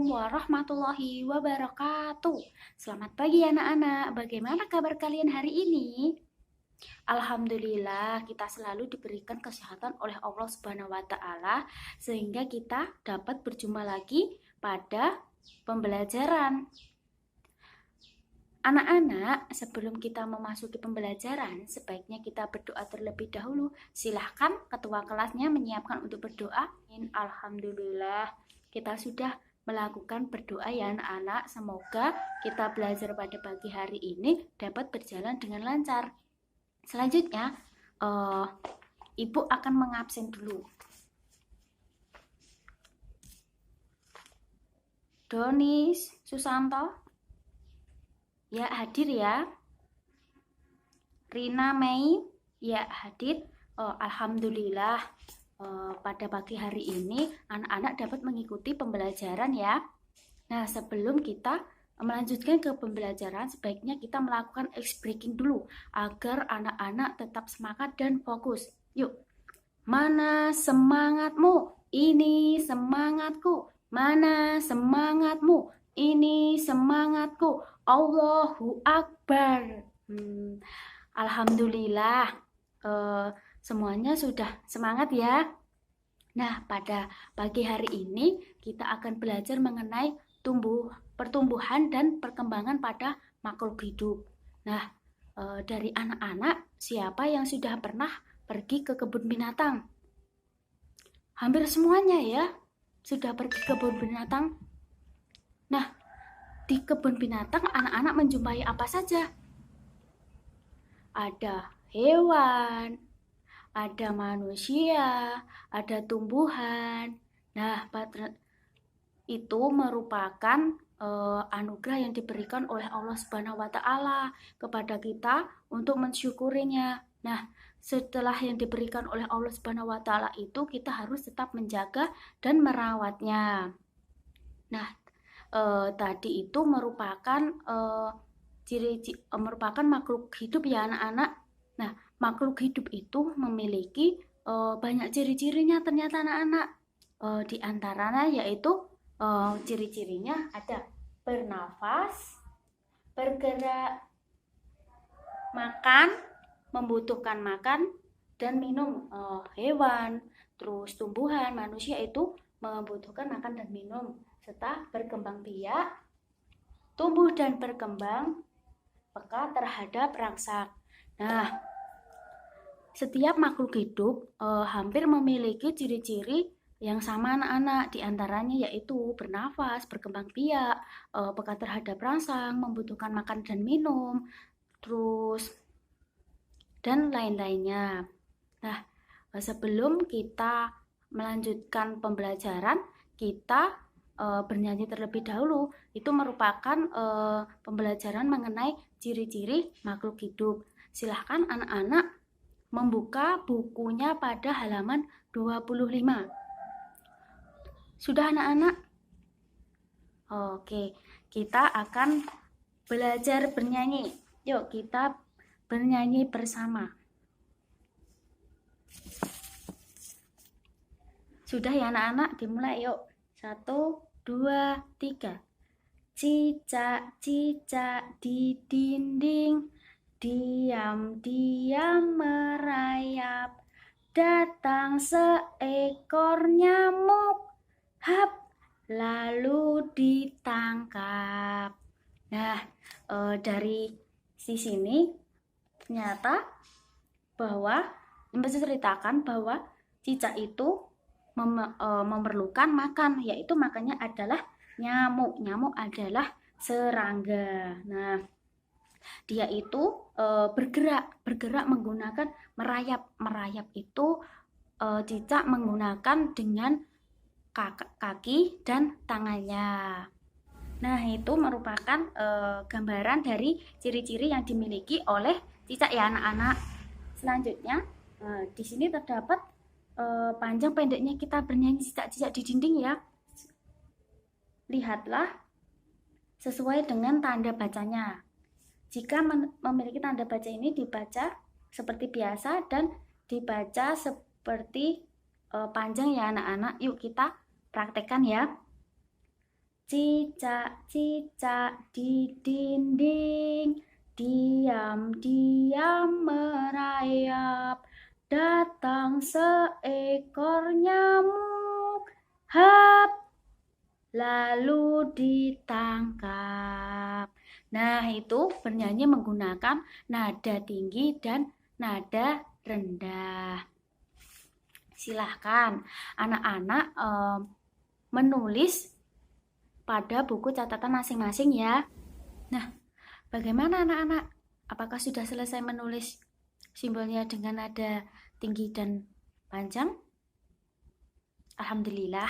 warahmatullahi wabarakatuh. Selamat pagi anak-anak, bagaimana kabar kalian hari ini? Alhamdulillah kita selalu diberikan kesehatan oleh Allah Subhanahu wa Ta'ala sehingga kita dapat berjumpa lagi pada pembelajaran. Anak-anak, sebelum kita memasuki pembelajaran, sebaiknya kita berdoa terlebih dahulu. Silahkan ketua kelasnya menyiapkan untuk berdoa. Alhamdulillah, kita sudah melakukan berdoa ya anak-anak. Semoga kita belajar pada pagi hari ini dapat berjalan dengan lancar. Selanjutnya, Ibu akan mengabsen dulu. Donis, Susanto, ya hadir ya. Rina Mei, ya hadir. Alhamdulillah. Pada pagi hari ini anak-anak dapat mengikuti pembelajaran ya. Nah, sebelum kita melanjutkan ke pembelajaran, sebaiknya kita melakukan ice breaking dulu agar anak-anak tetap semangat dan fokus. Yuk, mana semangatmu? Ini semangatku. Mana semangatmu? Ini semangatku. Allahu Akbar. Alhamdulillah. Semuanya sudah semangat ya. Nah, pada pagi hari ini kita akan belajar mengenai pertumbuhan dan perkembangan pada makhluk hidup. Nah, dari anak-anak, siapa yang sudah pernah pergi ke kebun binatang? Hampir semuanya ya, sudah pergi ke kebun binatang. Nah, di kebun binatang anak-anak menjumpai apa saja? Ada hewan, ada manusia, ada tumbuhan. Nah, itu merupakan anugerah yang diberikan oleh Allah Subhanahu wa Ta'ala kepada kita untuk mensyukurinya. Nah, setelah yang diberikan oleh Allah Subhanahu wa Ta'ala itu kita harus tetap menjaga dan merawatnya. Nah, tadi itu merupakan merupakan makhluk hidup ya anak-anak. Nah, makhluk hidup itu memiliki banyak ciri-cirinya ternyata anak-anak. Di antaranya yaitu ciri-cirinya ada bernafas, bergerak, makan, membutuhkan makan dan minum. Hewan, terus tumbuhan, manusia itu membutuhkan makan dan minum, serta berkembang biak, tumbuh dan berkembang, peka terhadap rangsak. Nah, setiap makhluk hidup hampir memiliki ciri-ciri yang sama anak-anak, diantaranya yaitu bernafas, berkembang biak, peka terhadap rangsang, membutuhkan makan dan minum, terus dan lain-lainnya. Nah, sebelum kita melanjutkan pembelajaran, kita bernyanyi terlebih dahulu. Itu merupakan pembelajaran mengenai ciri-ciri makhluk hidup. Silahkan anak-anak membuka bukunya pada halaman 25. Sudah anak-anak? Oke, kita akan belajar bernyanyi. Yuk kita bernyanyi bersama. Sudah ya anak-anak? Dimulai yuk. 1, 2, 3. Cicak-cicak di dinding, diam-diam merayap. Datang seekor nyamuk, hap, lalu ditangkap. Nah, dari sini ternyata bahwa menceritakan bahwa cicak itu memerlukan makan, yaitu makannya adalah nyamuk. Nyamuk adalah serangga. Nah, dia itu bergerak menggunakan merayap itu cicak menggunakan dengan kaki dan tangannya. Nah, itu merupakan gambaran dari ciri-ciri yang dimiliki oleh cicak ya anak-anak. Selanjutnya, di sini terdapat panjang pendeknya kita bernyanyi cicak-cicak di dinding ya. Lihatlah sesuai dengan tanda bacanya. Jika memiliki tanda baca ini dibaca seperti biasa dan dibaca seperti panjang ya anak-anak. Yuk kita praktekkan ya. Cicak-cicak di dinding, diam-diam merayap. Datang seekor nyamuk, hap, lalu ditangkap. Nah, itu bernyanyi menggunakan nada tinggi dan nada rendah. Silahkan anak-anak menulis pada buku catatan masing-masing ya. Nah, bagaimana anak-anak? Apakah sudah selesai menulis simbolnya dengan nada tinggi dan panjang? Alhamdulillah.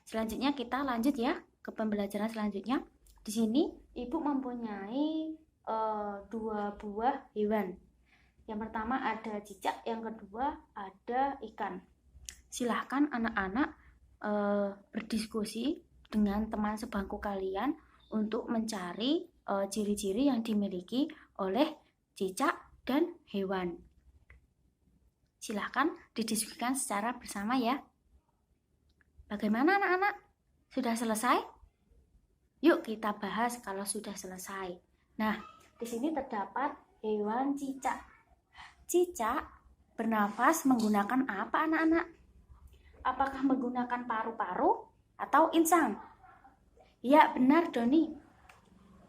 Selanjutnya kita lanjut ya ke pembelajaran selanjutnya. Di sini Ibu mempunyai 2 buah hewan. Yang pertama ada cicak, yang kedua ada ikan. Silahkan anak-anak berdiskusi dengan teman sebangku kalian untuk mencari ciri-ciri yang dimiliki oleh cicak dan hewan. Silahkan didiskusikan secara bersama ya. Bagaimana anak-anak? Sudah selesai? Yuk kita bahas kalau sudah selesai. Nah, di sini terdapat hewan cicak. Cicak bernafas menggunakan apa anak-anak? Apakah menggunakan paru-paru atau insang? Ya, benar Doni.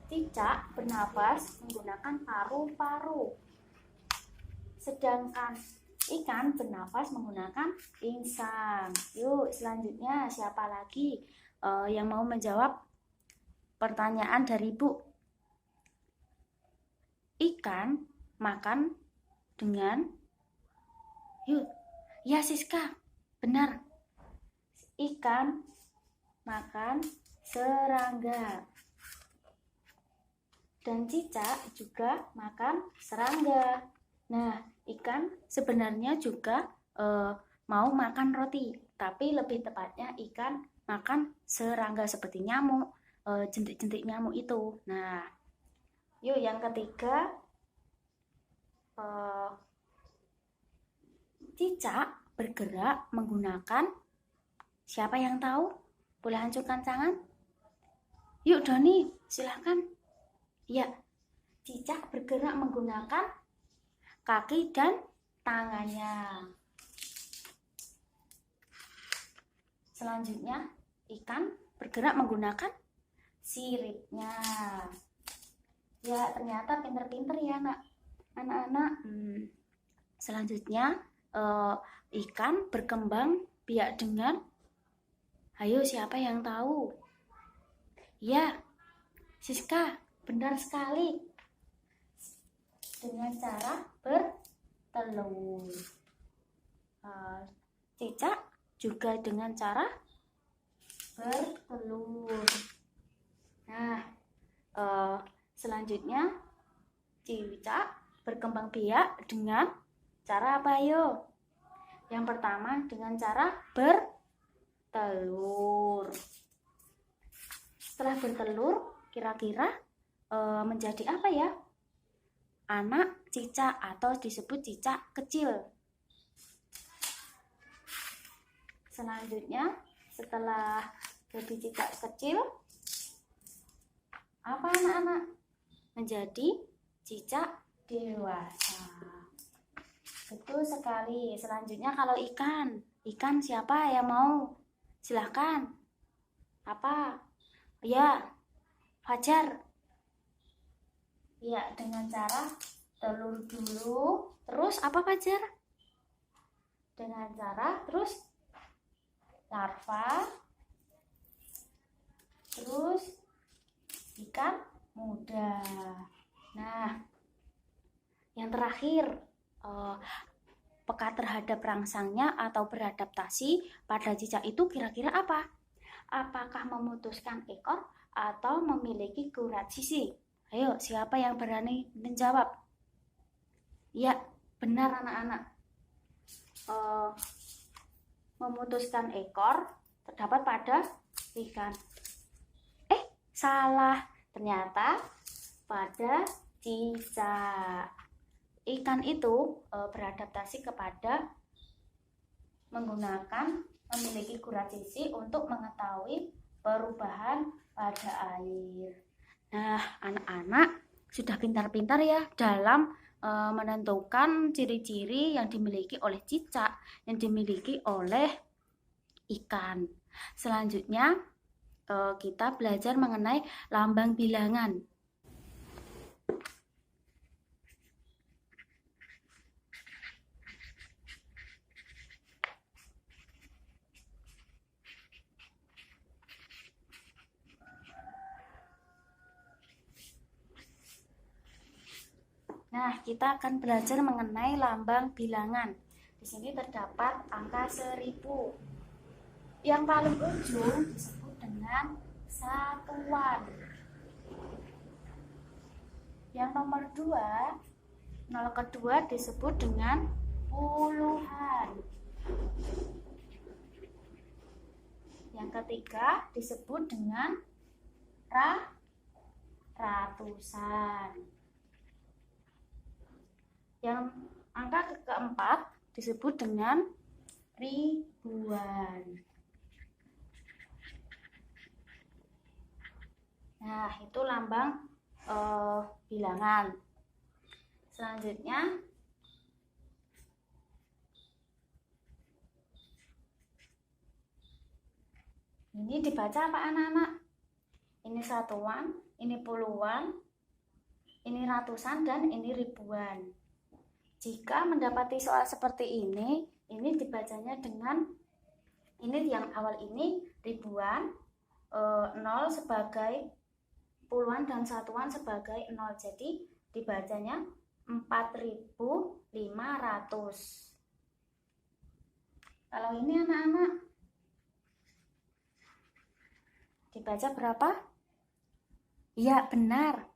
Cicak bernafas menggunakan paru-paru. Sedangkan ikan bernafas menggunakan insang. Yuk, selanjutnya siapa lagi yang mau menjawab pertanyaan dari Ibu? Ikan makan dengan ya Siska, benar. Ikan makan serangga. Dan cicak juga makan serangga. Nah, ikan sebenarnya juga mau makan roti, tapi lebih tepatnya ikan makan serangga seperti nyamuk, jentik-jentik nyamuk itu. Nah, yuk yang ketiga, cicak bergerak menggunakan, siapa yang tahu? Boleh hancurkan tangan? Yuk Doni, silahkan. Ya, cicak bergerak menggunakan kaki dan tangannya. Selanjutnya, ikan bergerak menggunakan siripnya. Ya, ternyata pinter-pinter ya anak-anak. Selanjutnya, ikan berkembang biak dengan, ayo siapa yang tahu? Ya, Siska, benar sekali. Dengan cara bertelur. Cicak juga dengan cara bertelur. Nah, selanjutnya cicak berkembang biak dengan cara apa yo? Yang pertama dengan cara bertelur. Setelah bertelur, kira-kira menjadi apa ya? Anak cicak atau disebut cicak kecil. Selanjutnya, setelah jadi cicak kecil, apa anak-anak? Menjadi cicak dewasa. Betul sekali. Selanjutnya kalau ikan siapa yang mau? Silahkan. Apa? Ya, Fajar. Ya, dengan cara telur dulu. Terus apa Fajar? Dengan cara terus larva. Terus ikan muda. Nah, yang terakhir, peka terhadap rangsangnya atau beradaptasi pada cicak itu kira-kira apa? Apakah memutuskan ekor atau memiliki urat sisi? Ayo, siapa yang berani menjawab? Ya, benar anak-anak. Memutuskan ekor terdapat pada ikan. Salah. Ternyata pada cicak. Ikan itu beradaptasi kepada memiliki urat sisi untuk mengetahui perubahan pada air. Nah, anak-anak sudah pintar-pintar ya dalam menentukan ciri-ciri yang dimiliki oleh cicak, yang dimiliki oleh ikan. Selanjutnya kita belajar mengenai lambang bilangan. Nah, kita akan belajar mengenai lambang bilangan. Di sini terdapat angka 1000. Yang paling ujung disebut dengan satuan. Yang nomor 2, 0 kedua disebut dengan puluhan. Yang ketiga disebut dengan ratusan. Yang angka keempat disebut dengan ribuan. Nah, itu lambang bilangan. Selanjutnya ini dibaca apa anak-anak? Ini satuan, ini puluhan, ini ratusan, dan ini ribuan. Jika mendapati soal seperti ini dibacanya dengan ini yang awal ini ribuan, 0 sebagai puluhan dan satuan sebagai 0. Jadi dibacanya 4500. Kalau ini anak-anak dibaca berapa? Iya, benar.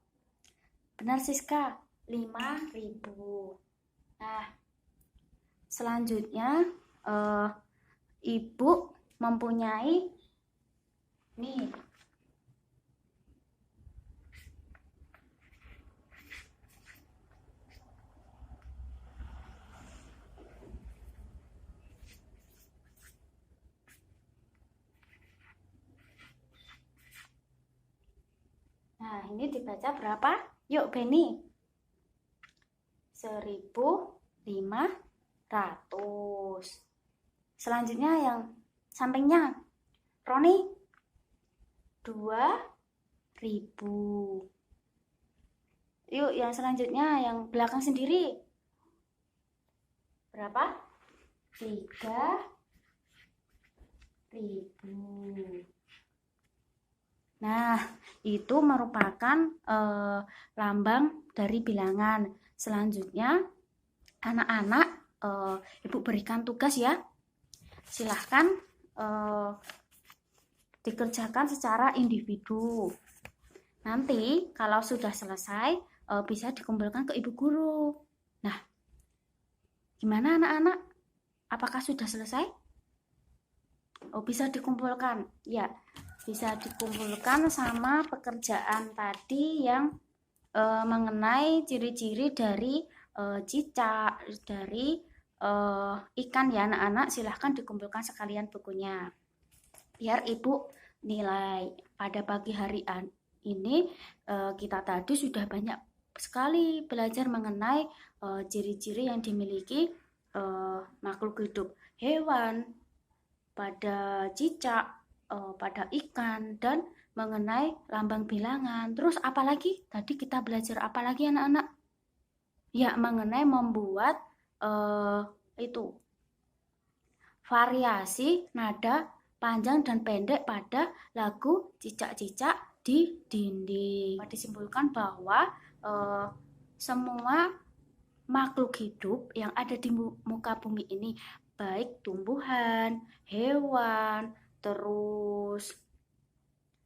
Benar Siska, 5000. Nah, selanjutnya Ibu mempunyai nih Nah, ini dibaca berapa? Yuk, Beni. 1500. Selanjutnya yang sampingnya. Roni. 2000. Yuk, yang selanjutnya yang belakang sendiri. Berapa? 3000. Nah, itu merupakan lambang dari bilangan. Selanjutnya, anak-anak, Ibu berikan tugas ya. Silahkan dikerjakan secara individu. Nanti, kalau sudah selesai, bisa dikumpulkan ke Ibu Guru. Nah, gimana anak-anak? Apakah sudah selesai? Oh, bisa dikumpulkan. Ya, bisa dikumpulkan sama pekerjaan tadi yang mengenai ciri-ciri dari cicak, dari ikan ya anak-anak. Silahkan dikumpulkan sekalian bukunya biar Ibu nilai. Pada pagi hari ini kita tadi sudah banyak sekali belajar mengenai ciri-ciri yang dimiliki makhluk hidup, hewan, pada cicak, pada ikan, dan mengenai lambang bilangan. Terus apalagi? Tadi kita belajar apa lagi anak-anak? Ya, mengenai membuat itu variasi nada panjang dan pendek pada lagu cicak-cicak di dinding. Disimpulkan bahwa semua makhluk hidup yang ada di muka bumi ini, baik tumbuhan, hewan, terus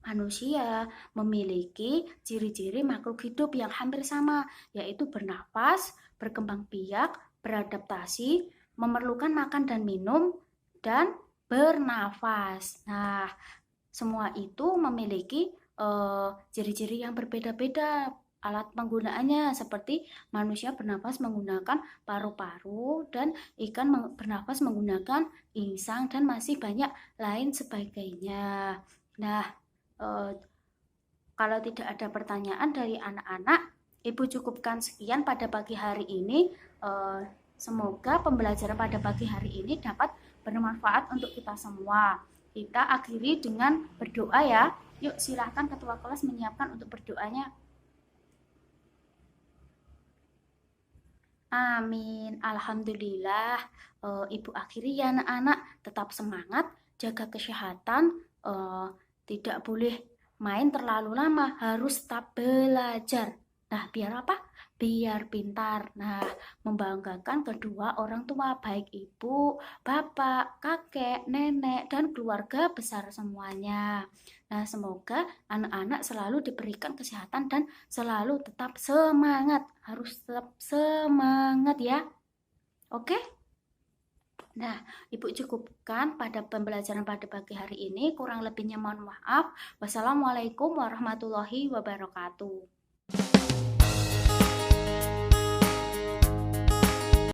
manusia, memiliki ciri-ciri makhluk hidup yang hampir sama, yaitu bernafas, berkembang biak, beradaptasi, memerlukan makan dan minum, dan bernafas. Nah, semua itu memiliki ciri-ciri yang berbeda-beda. Alat penggunaannya seperti manusia bernafas menggunakan paru-paru, dan ikan bernafas menggunakan insang, dan masih banyak lain sebagainya. Nah, kalau tidak ada pertanyaan dari anak-anak, Ibu cukupkan sekian pada pagi hari ini. Semoga pembelajaran pada pagi hari ini dapat bermanfaat untuk kita semua. Kita akhiri dengan berdoa ya. Yuk silahkan ketua kelas menyiapkan untuk berdoanya. Amin. Alhamdulillah. Ibu akhiri ya anak-anak. Tetap semangat, jaga kesehatan. Tidak boleh main terlalu lama. Harus tetap belajar. Nah, biar apa? Biar pintar. Nah, membanggakan kedua orang tua, baik ibu, bapak, kakek, nenek, dan keluarga besar semuanya. Nah, semoga anak-anak selalu diberikan kesehatan dan selalu tetap semangat. Harus tetap semangat ya. Oke? Nah, Ibu cukupkan pada pembelajaran pada pagi hari ini. Kurang lebihnya mohon maaf. Wassalamualaikum warahmatullahi wabarakatuh.